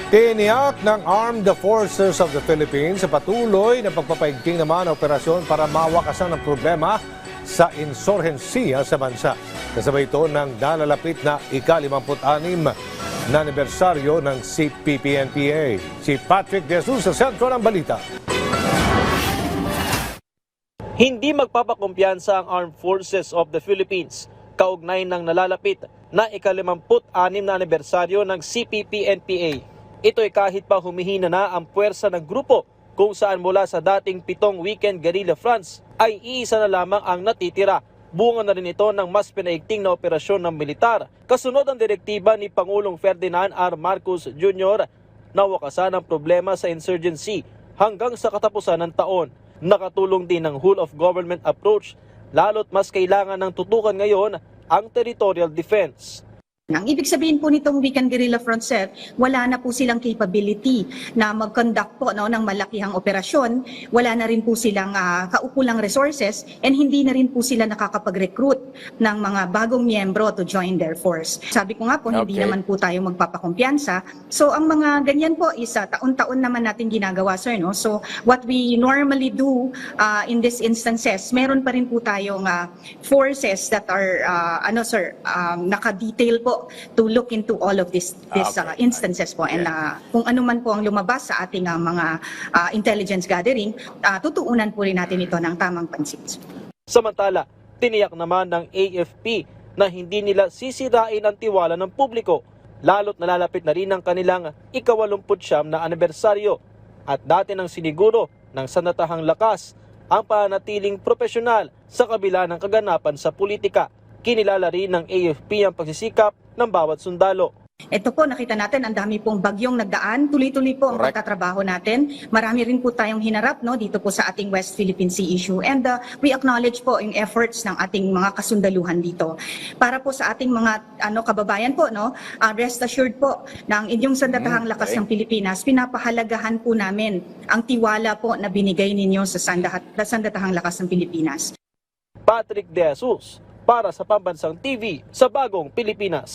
Tiniyak ng Armed Forces of the Philippines sa patuloy na pagpapaigting naman ng operasyon para mawakasan ang problema sa insurhensiya sa bansa. Kasabay ito ng nalalapit na ika-56 na anibersaryo ng CPP-NPA. Si Patrick De Jesus sa sentro ng balita. Hindi magpapakumpiyansa ang Armed Forces of the Philippines kaugnay ng nalalapit na ika-56 na anibersaryo ng CPP-NPA. Ito ay kahit pa humihina na ang puwersa ng grupo kung saan mula sa dating 7 weekend guerrilla fronts ay iisa na lamang ang natitira. Bunga na rin ito ng mas pinaigting na operasyon ng militar. Kasunod ang direktiba ni Pangulong Ferdinand R. Marcos Jr. na wakasan ang problema sa insurgency hanggang sa katapusan ng taon. Nakatulong din ang whole of government approach, lalo't mas kailangan ng tutukan ngayon ang territorial defense. Ang ibig sabihin po nitong weekend guerrilla front, sir, wala na po silang capability na mag-conduct po ng malakihang operasyon, wala na rin po silang kaukulang resources, and hindi na rin po sila nakakapag-recruit ng mga bagong miyembro to join their force. Sabi ko nga po, hindi naman po tayo magpapakumpiyansa. So ang mga ganyan po is taon-taon naman natin ginagawa, sir. No? So what we normally do in these instances, meron pa rin po tayong forces that are naka-detail po to look into all of these instances po, and kung ano man po ang lumabas sa ating mga intelligence gathering, tutuunan po rin natin ito ng tamang pansin. Samantala, tiniyak naman ng AFP na hindi nila sisirain ang tiwala ng publiko, lalo't nalalapit na rin ang kanilang ika-89 na anibersaryo at dati nang siniguro ng sandatahang lakas ang panatiling profesional sa kabila ng kaganapan sa politika. Kinilala rin ng AFP ang pagsisikap ng bawat sundalo. Ito po, nakita natin ang dami pong bagyong nagdaan, tuloy-tuloy po ang pagtatrabaho natin. Marami rin po tayong hinarap dito po sa ating West Philippine Sea issue, and we acknowledge po yung efforts ng ating mga kasundaluhan dito. Para po sa ating mga kababayan po, rest assured po na ang inyong sandatahang lakas ng Pilipinas, pinapahalagahan po namin ang tiwala po na binigay ninyo sa sandatahang lakas ng Pilipinas. Patrick De Jesus para sa Pambansang TV sa Bagong Pilipinas.